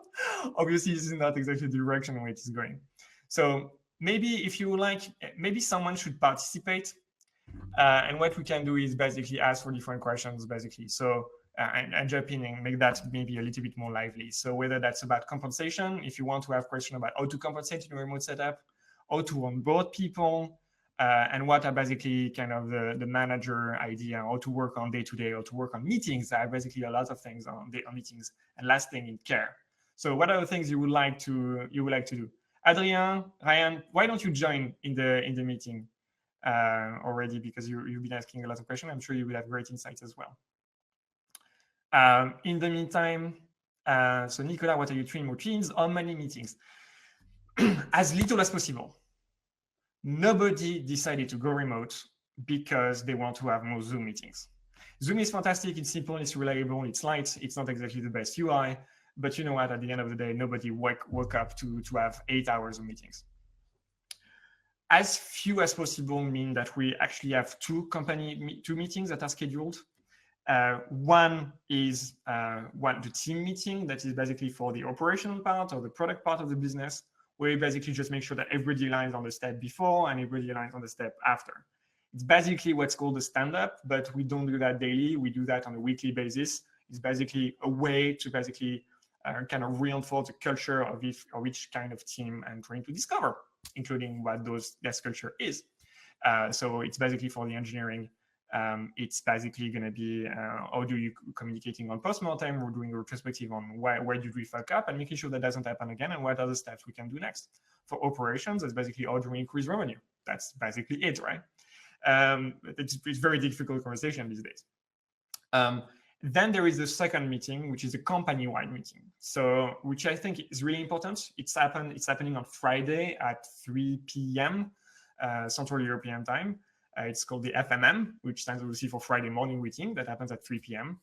obviously this is not exactly the direction in which it's going. So maybe if you would like, maybe someone should participate. And what we can do is basically ask for different questions, basically. So and jump in and make that maybe a little bit more lively. So whether that's about compensation, if you want to have questions about how to compensate in a remote setup, how to onboard people, and what are basically kind of the manager idea, how to work on day-to-day, how to work on meetings. There are basically a lot of things on meetings. And last thing, in care. So what are the things you would like to do? Adrien, Ryan, why don't you join in the meeting already? Because you've been asking a lot of questions. I'm sure you will have great insights as well. In the meantime, so Nicola, what are your 3 routines? How many meetings? As little as possible. Nobody decided to go remote because they want to have more Zoom meetings. Zoom is fantastic, it's simple, it's reliable, it's light, it's not exactly the best UI, but you know what, at the end of the day, nobody woke up to have 8 hours of meetings. As few as possible mean that we actually have 2 meetings that are scheduled. One is the team meeting that is basically for the operational part or the product part of the business, where we basically just make sure that everybody aligns on the step before and everybody aligns on the step after. It's basically what's called a stand-up, but we don't do that daily. We do that on a weekly basis. It's basically a way to basically kind of reinforce the culture of each kind of team and trying to discover, including what that culture is. So it's basically for the engineering. It's basically going to be how do you communicating on post-mortem. We're doing a retrospective on where did we fuck up and making sure that doesn't happen again, and what are the steps we can do next. For operations, it's basically how do we increase revenue. That's basically it, right? It's very difficult conversation these days. Then there is the second meeting, which is a company-wide meeting. So, which I think is really important. It's happening on Friday at 3 p.m. Central European time. It's called the FMM, which stands obviously for Friday morning meeting. That happens at 3 p.m.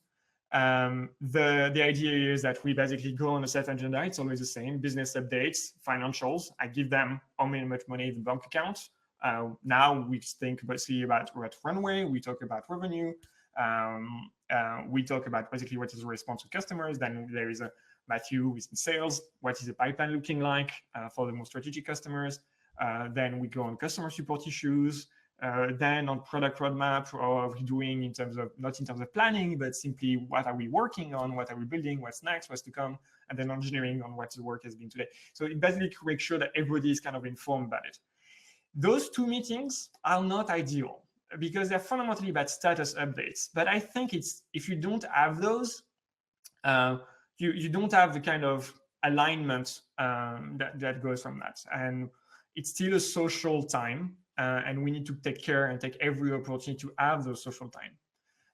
The idea is that we basically go on a set agenda. It's always the same: business updates, financials. I give them how much money in the bank account. Now we think basically about runway. We talk about revenue. We talk about basically what is the response to customers. Then there is a Matthew with sales. What is the pipeline looking like for the more strategic customers? Then we go on customer support issues. Then on product roadmap, or are we doing in terms of, not in terms of planning, but simply what are we working on, what are we building, what's next, what's to come, and then engineering on what the work has been today. So it basically makes sure that everybody is kind of informed about it. Those two meetings are not ideal because they're fundamentally about status updates. But I think it's, if you don't have those, you don't have the kind of alignment that goes from that. And it's still a social time. And we need to take care and take every opportunity to have those social time.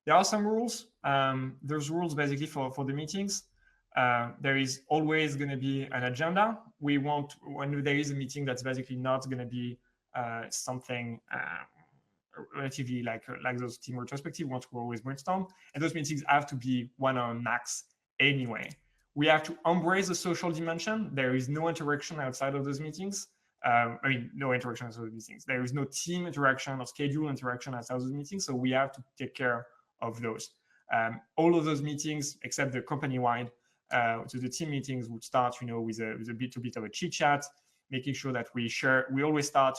There are some rules. There's rules basically for the meetings. There is always going to be an agenda. We want, when there is a meeting that's basically not going to be something relatively like those team retrospective, we want to always brainstorm. And those meetings have to be 1 hour max anyway. We have to embrace the social dimension. There is no interaction outside of those meetings. No interaction outside of meetings. There is no team interaction or schedule interaction outside of those meetings. So we have to take care of those. All of those meetings, except the company-wide, so the team meetings would start, with a bit of a chit chat, making sure that we share. We always start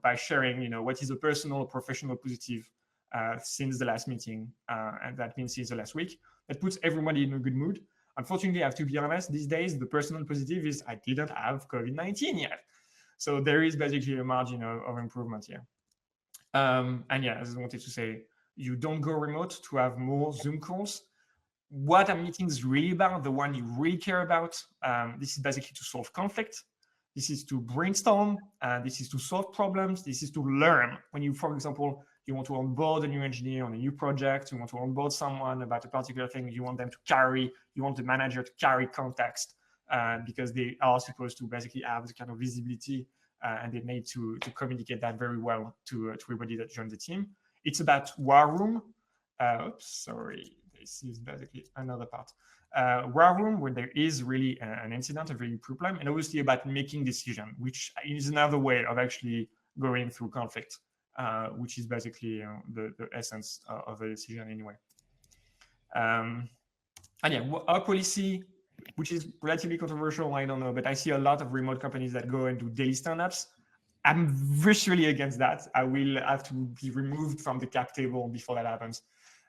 by sharing, what is a personal or professional positive since the last meeting, and that means since the last week. That puts everybody in a good mood. Unfortunately, I have to be honest, these days, the personal positive is I didn't have COVID-19 yet. So there is basically a margin of improvement here. And yeah, as I wanted to say, you don't go remote to have more Zoom calls. What are meetings really about? The one you really care about? This is basically to solve conflict. This is to brainstorm. This is to solve problems. This is to learn. When you, for example, you want to onboard a new engineer on a new project, you want to onboard someone about a particular thing, you want them to carry, you want the manager to carry context. Because they are supposed to basically have the kind of visibility and they need to communicate that very well to everybody that joined the team. It's about war room. Sorry, this is basically another part. War room, where there is really an incident, a very problem, and obviously about making decision, which is another way of actually going through conflict, which is basically the essence of a decision anyway. And yeah, our policy, which is relatively controversial, I don't know, but I see a lot of remote companies that go and do daily stand-ups. I'm virtually against that. I will have to be removed from the cap table before that happens.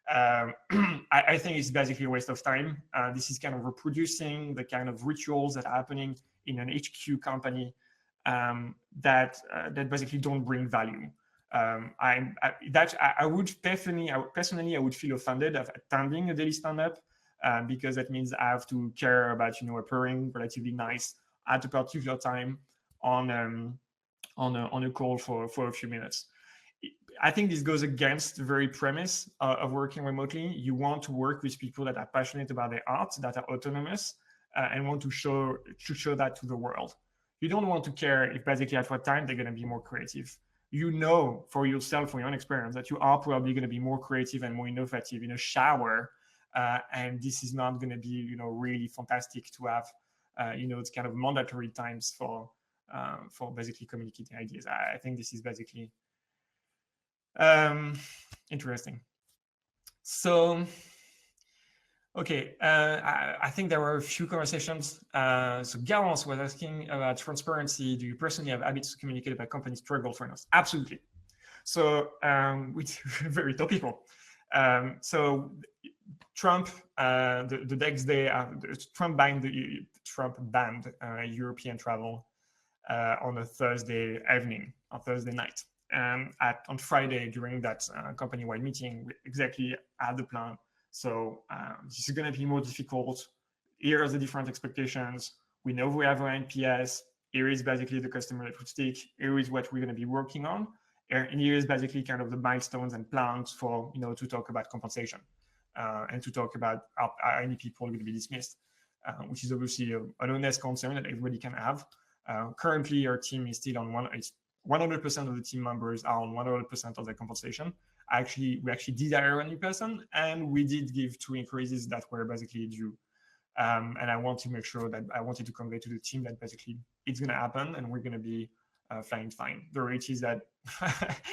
I think it's basically a waste of time. This is kind of reproducing the kind of rituals that are happening in an HQ company that basically don't bring value. I would personally, I would feel offended of attending a daily stand-up. Because that means I have to care about, appearing relatively nice at a particular time on a call for a few minutes. I think this goes against the very premise of working remotely. You want to work with people that are passionate about their art, that are autonomous, and want to show that to the world. You don't want to care if basically at what time they're going to be more creative. For yourself, from your own experience, that you are probably going to be more creative and more innovative in a shower. And this is not going to be, really fantastic to have, it's kind of mandatory times for basically communicating ideas. I think this is basically interesting. So, okay, I think there were a few conversations. So Garance was asking about transparency. Do you personally have habits to communicate about company struggle for us? Absolutely. So, which very topical. So Trump, the next day, Trump banned European travel on a Thursday evening, on Thursday night. On Friday, during that company-wide meeting, we exactly had the plan. So this is going to be more difficult. Here are the different expectations. We know we have our NPS. Here is basically the customer that would stick. Here is what we're going to be working on. And here is basically kind of the milestones and plans for, to talk about compensation and to talk about how many people are going to be dismissed, which is obviously an honest concern that everybody can have. Currently, our team is still on 100% of the team members are on 100% of their compensation. We actually did hire a new person, and we did give 2 increases that were basically due. And I want to make sure that I wanted to convey to the team that basically it's going to happen and we're going to be flying fine. The reality is that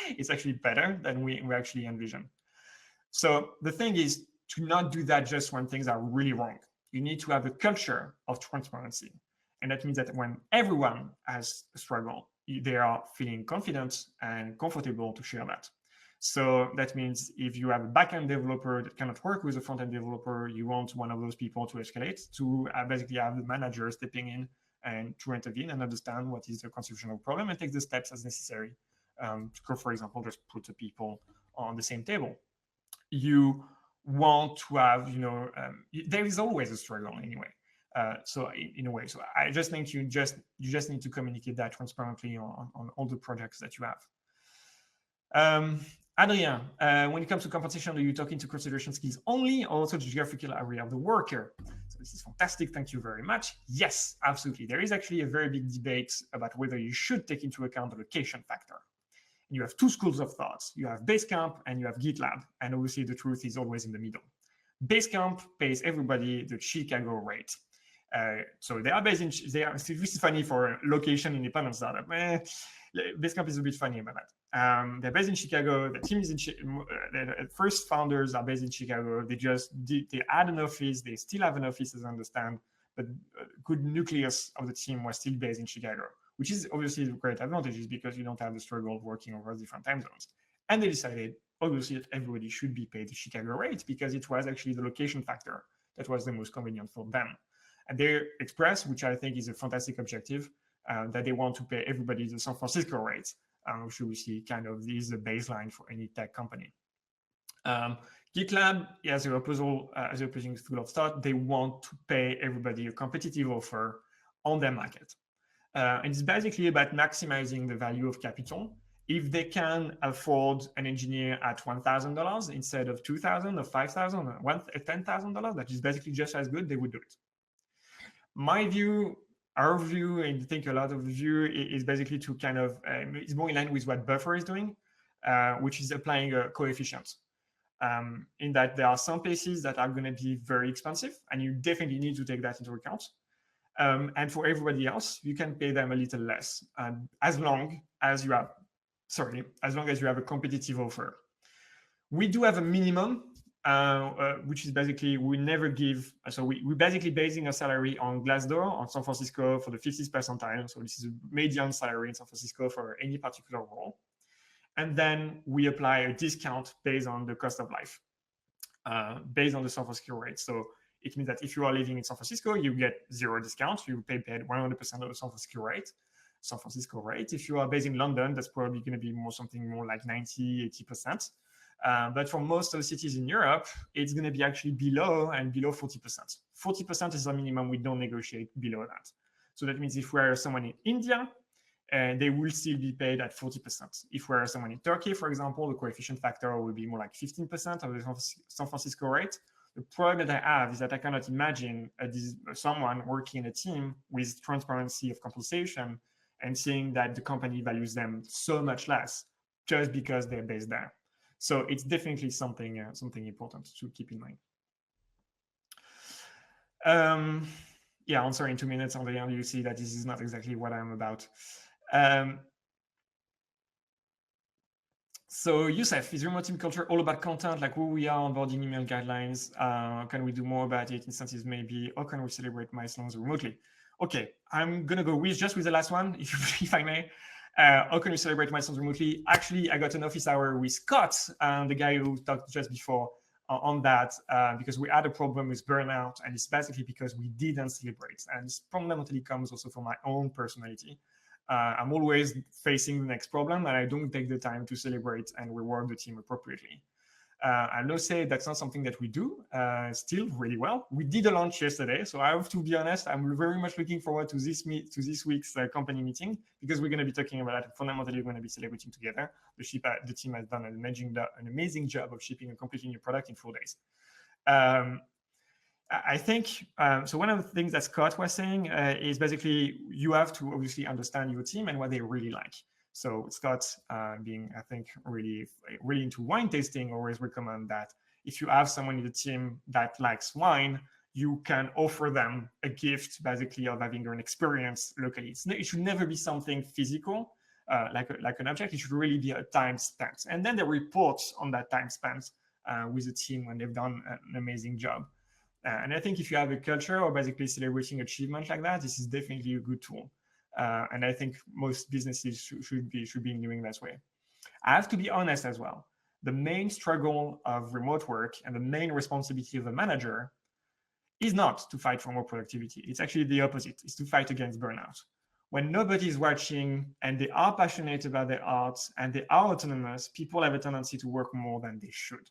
it's actually better than we actually envisioned. So the thing is to not do that just when things are really wrong. You need to have a culture of transparency. And that means that when everyone has a struggle, they are feeling confident and comfortable to share that. So that means if you have a backend developer that cannot work with a front-end developer, you want one of those people to escalate, to basically have the manager stepping in and to intervene and understand what is the constitutional problem and take the steps as necessary. To, for example, just put the people on the same table. You want to have, there is always a struggle anyway. So in a way, so I just think you just need to communicate that transparently on all the projects that you have. Adrien, when it comes to compensation, are you talking to consideration skills only, or also the geographical area of the worker? So this is fantastic. Thank you very much. Yes, absolutely. There is actually a very big debate about whether you should take into account the location factor. And you have 2 schools of thoughts. You have Basecamp and you have GitLab. And obviously the truth is always in the middle. Basecamp pays everybody the Chicago rate. So they are based in, this is funny for location independent startup. Basecamp is a bit funny about that. They're based in Chicago. The team is in, the first founders are based in Chicago. They add an office. They still have an office, as I understand, but a good nucleus of the team was still based in Chicago, which is obviously a great advantage because you don't have the struggle of working over different time zones. And they decided, obviously, that everybody should be paid the Chicago rate because it was actually the location factor that was the most convenient for them. And they express, which I think is a fantastic objective, that they want to pay everybody the San Francisco rate, which we see kind of is the baseline for any tech company. GitLab, as a opposing school of thought, they want to pay everybody a competitive offer on their market. And it's basically about maximizing the value of capital. If they can afford an engineer at $1,000 instead of $2,000 or $5,000 or $10,000, that is basically just as good, they would do it. My view, our view, and I think a lot of the view is basically to kind of, it's more in line with what Buffer is doing, which is applying a coefficient. In that there are some places that are going to be very expensive, and you definitely need to take that into account. And for everybody else, you can pay them a little less, as long as you have a competitive offer. We do have a minimum, which is basically we never give. So we're basically basing a salary on Glassdoor on San Francisco for the 50th percentile. So this is a median salary in San Francisco for any particular role. And then we apply a discount based on the cost of life, based on the San Francisco rate. So it means that if you are living in San Francisco, you get 0 discount. You pay 100% of the San Francisco rate. If you are based in London, that's probably going to be something more like 90, 80%. But for most of the cities in Europe, it's going to be actually below 40%. 40% is the minimum. We don't negotiate below that. So that means if we are someone in India, they will still be paid at 40%. If we are someone in Turkey, for example, the coefficient factor will be more like 15% of the San Francisco rate. The problem that I have is that I cannot imagine someone working in a team with transparency of compensation and seeing that the company values them so much less just because they're based there. So it's definitely something important to keep in mind. Yeah, answer in 2 minutes. On the end, you see that this is not exactly what I'm about. So Youssef, is remote team culture all about content, like who we are, onboarding, email guidelines? Can we do more about it? Incentives maybe, or can we celebrate milestones remotely? Okay, I'm gonna go with the last one, if I may. How can we celebrate milestones remotely? Actually, I got an office hour with Scott, the guy who talked just before on that, because we had a problem with burnout, and it's basically because we didn't celebrate. And this fundamentally comes also from my own personality. I'm always facing the next problem, and I don't take the time to celebrate and reward the team appropriately. I will say that's not something that we do still really well. We did a launch yesterday, so I have to be honest, I'm very much looking forward to this week's company meeting, because we're going to be talking about it. Fundamentally, we're going to be celebrating together. The team has done an amazing job of shipping a completely new product in 4 days. I think, so one of the things that Scott was saying is basically you have to obviously understand your team and what they really like. So Scott, being, I think, really into wine tasting, always recommend that if you have someone in the team that likes wine, you can offer them a gift, basically, of having an experience locally. It should never be something physical, like an object. It should really be a time spent. And then they report on that time spent with the team when they've done an amazing job. And I think if you have a culture or basically celebrating achievement like that, this is definitely a good tool. And I think most businesses should be doing that way. I have to be honest as well. The main struggle of remote work and the main responsibility of a manager is not to fight for more productivity. It's actually the opposite. It's to fight against burnout. When nobody's watching and they are passionate about their art and they are autonomous, people have a tendency to work more than they should.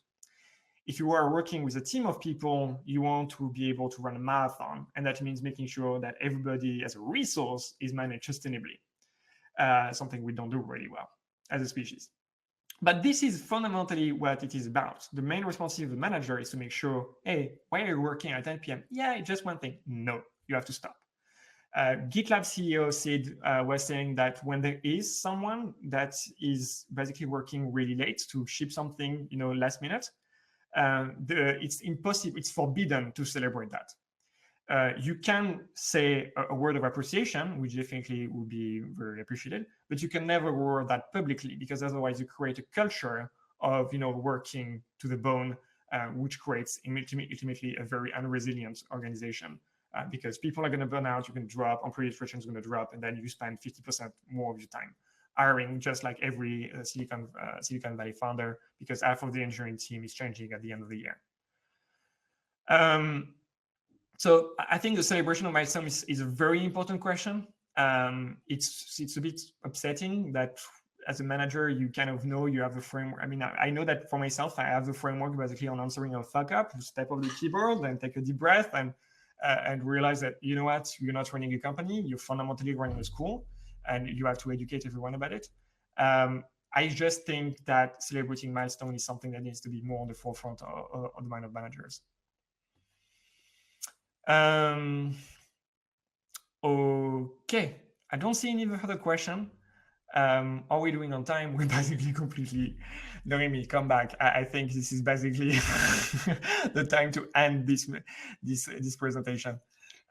If you are working with a team of people, you want to be able to run a marathon. And that means making sure that everybody as a resource is managed sustainably, something we don't do really well as a species. But this is fundamentally what it is about. The main responsibility of the manager is to make sure, hey, why are you working at 10 p.m.? Yeah, it's just one thing. No, you have to stop. GitLab CEO Sid was saying that when there is someone that is basically working really late to ship something, last minute, it's impossible, it's forbidden to celebrate that. You can say a word of appreciation, which definitely would be very appreciated, but you can never reward that publicly, because otherwise you create a culture of working to the bone, which creates ultimately a very unresilient organization, because people are going to burn out, you can drop, employee attrition is going to drop, and then you spend 50% more of your time hiring, just like every Silicon Valley founder, because half of the engineering team is changing at the end of the year. So I think the celebration of milestones is a very important question. It's a bit upsetting that as a manager, you kind of know you have a framework. I mean, I know that for myself, I have the framework basically on answering a fuck up, step off the keyboard and take a deep breath and realize that, you're not running a company, you're fundamentally running a school, and you have to educate everyone about it. I just think that celebrating milestone is something that needs to be more on the forefront of the mind of managers. Okay, I don't see any further question. Are we doing on time? We're basically completely Noemi, come back. I think this is basically the time to end this presentation.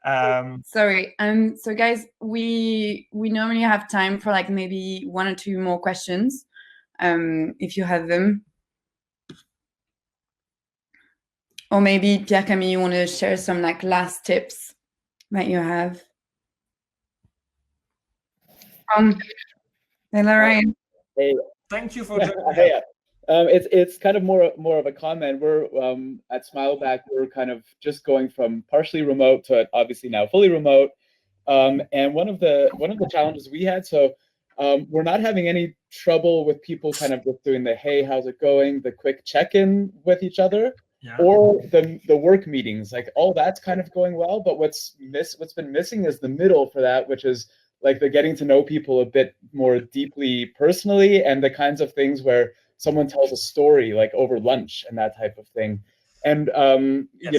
Sorry. So guys, we normally have time for like maybe 1 or 2 more questions, if you have them. Or maybe Pierre-Camille, you want to share some like last tips that you have? Hello, Ryan. Hey, thank you for joining. Hey, it's kind of more of a comment. We're at Smileback, we're kind of just going from partially remote to obviously now fully remote. And one of the challenges we had, so we're not having any trouble with people kind of just doing the hey, how's it going, the quick check-in with each other. Yeah. Or the work meetings, like all that's kind of going well, but what's been missing is the middle for that, which is like the getting to know people a bit more deeply personally, and the kinds of things where someone tells a story like over lunch and that type of thing. And yes.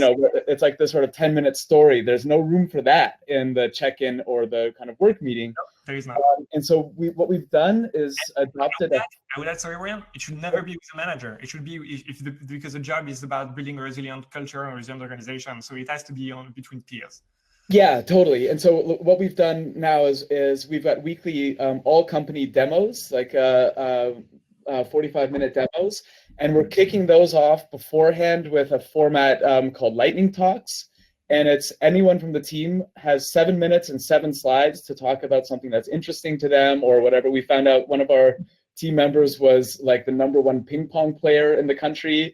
It's like this sort of 10-minute story. There's no room for that in the check-in or the kind of work meeting. No, there is not. And so what we've done is adopted. I would add, sorry, William, it should never be with a manager. It should be because the job is about building a resilient culture and a resilient organization. So it has to be between peers. Yeah, totally. And so what we've done now is we've got weekly all company demos, like 45-minute demos, and we're kicking those off beforehand with a format called lightning talks. And it's anyone from the team has 7 minutes and 7 slides to talk about something that's interesting to them or whatever. We found out one of our team members was like the -- ping pong player in the country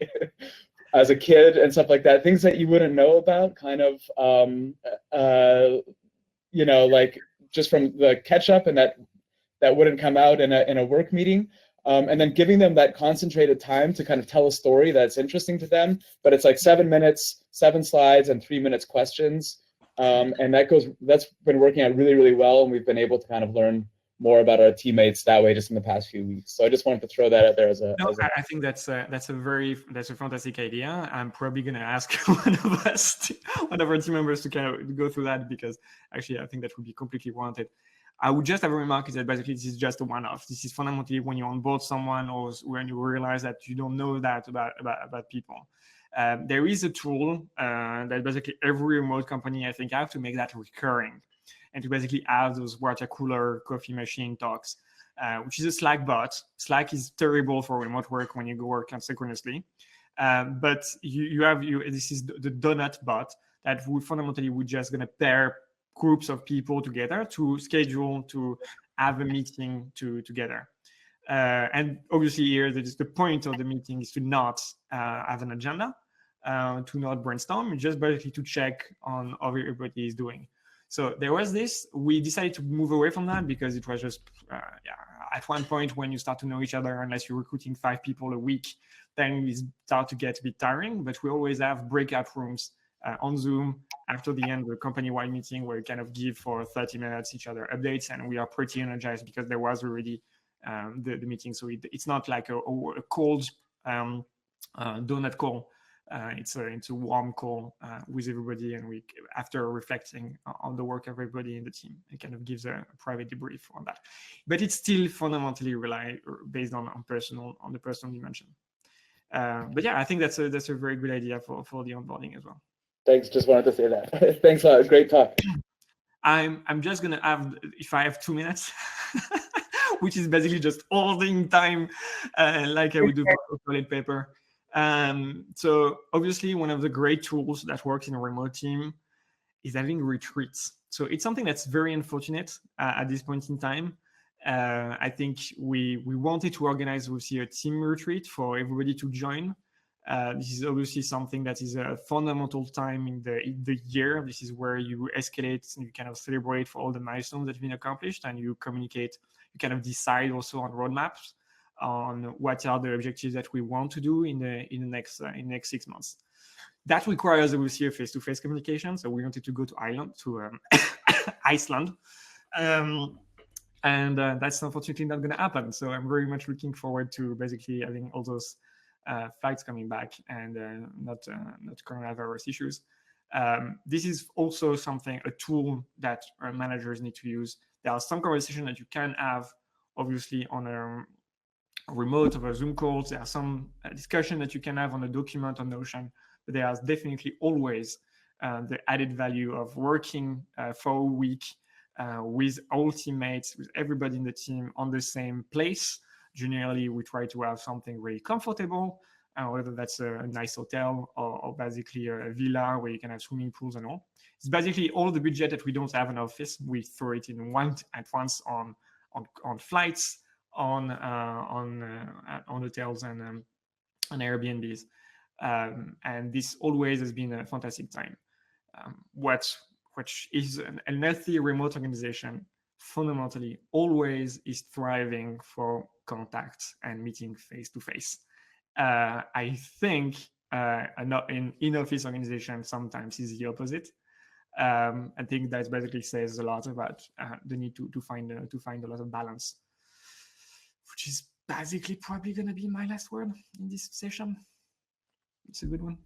as a kid and stuff like that. Things that you wouldn't know about, kind of, like just from the catch up, and that wouldn't come out in a work meeting. And then giving them that concentrated time to kind of tell a story that's interesting to them, but it's like 7 minutes, 7 slides, and 3 minutes questions. And that's been working out really, really well. And we've been able to kind of learn more about our teammates that way just in the past few weeks. So I just wanted to throw that out there as a. I think that's a fantastic idea. I'm probably going to ask one of our team members to kind of go through that, because actually I think that would be completely warranted. I would just have a remark is that basically this is just a one-off. This is fundamentally when you onboard someone or when you realize that you don't know that about people. There is a tool that basically every remote company, I think, have to make that recurring and to basically have those water cooler coffee machine talks, which is a Slack bot. Slack is terrible for remote work when you go work asynchronously. But this is the donut bot that would just going to pair groups of people together to schedule to have a meeting together. And obviously here, the point of the meeting is to not have an agenda, to not brainstorm, just basically to check on how everybody is doing. So there was this. We decided to move away from that because it was just, at one point when you start to know each other, unless you're recruiting 5 people a week, then it start to get a bit tiring. But we always have breakout rooms on Zoom after the end of the company-wide meeting where we kind of give for 30 minutes each other updates, and we are pretty energized because there was already the meeting. So it's not like a cold donut call. It's a warm call with everybody, and we, after reflecting on the work of everybody in the team, it kind of gives a private debrief on that. But it's still fundamentally based on the personal dimension. But yeah, I think that's a very good idea for the onboarding as well. Thanks. Just wanted to say that. Thanks a lot. Great talk. I'm just gonna have, if I have 2 minutes, which is basically just holding time, like I would do for toilet paper. So obviously one of the great tools that works in a remote team is having retreats. So it's something that's very unfortunate at this point in time. I think we wanted to organize a team retreat for everybody to join. This is obviously something that is a fundamental time in the year. This is where you escalate and you kind of celebrate for all the milestones that have been accomplished, and you communicate, you kind of decide also on roadmaps on what are the objectives that we want to do in the next 6 months. That requires obviously a face-to-face communication. So we wanted to go to Iceland. And that's unfortunately not going to happen. So I'm very much looking forward to basically having all those flights coming back and not coronavirus issues. This is also a tool that our managers need to use. There are some conversations that you can have, obviously, on a remote over Zoom calls. There are some discussion that you can have on a document on Notion, but there is definitely always the added value of working for a week with all teammates, with everybody in the team on the same place. Generally, we try to have something really comfortable, whether that's a nice hotel or basically a villa where you can have swimming pools and all. It's basically all the budget that we don't have in office. We throw it in at once on flights, on hotels and Airbnbs. And this always has been a fantastic time. Which is a healthy remote organization, fundamentally always is thriving for contact and meeting face-to-face. I think in in-office organization sometimes is the opposite. I think that basically says a lot about the need to find a lot of balance, which is basically probably going to be my last word in this session. It's a good one.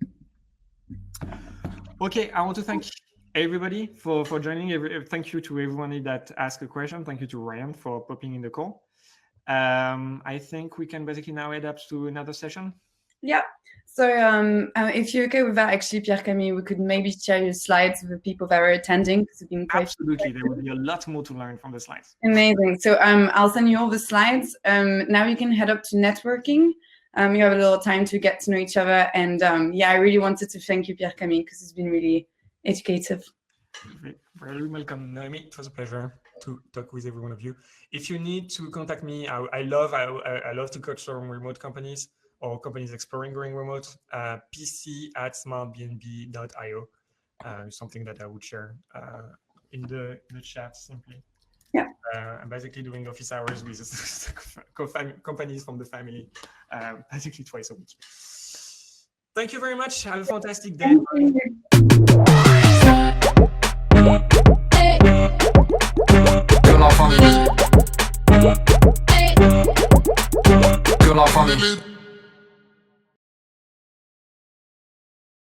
Okay, I want to thank everybody for joining. Thank you to everyone that asked a question. Thank you to Ryan for popping in the call. I think we can basically now head up to another session. Yeah. So if you're okay with that, actually, Pierre-Camille, we could maybe share your slides with the people that are attending. It's been quite absolutely. There will be a lot more to learn from the slides. Amazing. So I'll send you all the slides. Now you can head up to networking. You have a little time to get to know each other. And yeah, I really wanted to thank you, Pierre-Camille, because it's been really educative. Very welcome, Naomi. It was a pleasure to talk with every one of you. If you need to contact me, I love to coach on remote companies or companies exploring going remote. pc@smartbnb.io. Something that I would share in the chat simply. Yeah. I'm basically doing office hours with companies from the family, basically twice a week. Thank you very much. Have a fantastic day. Que la famille.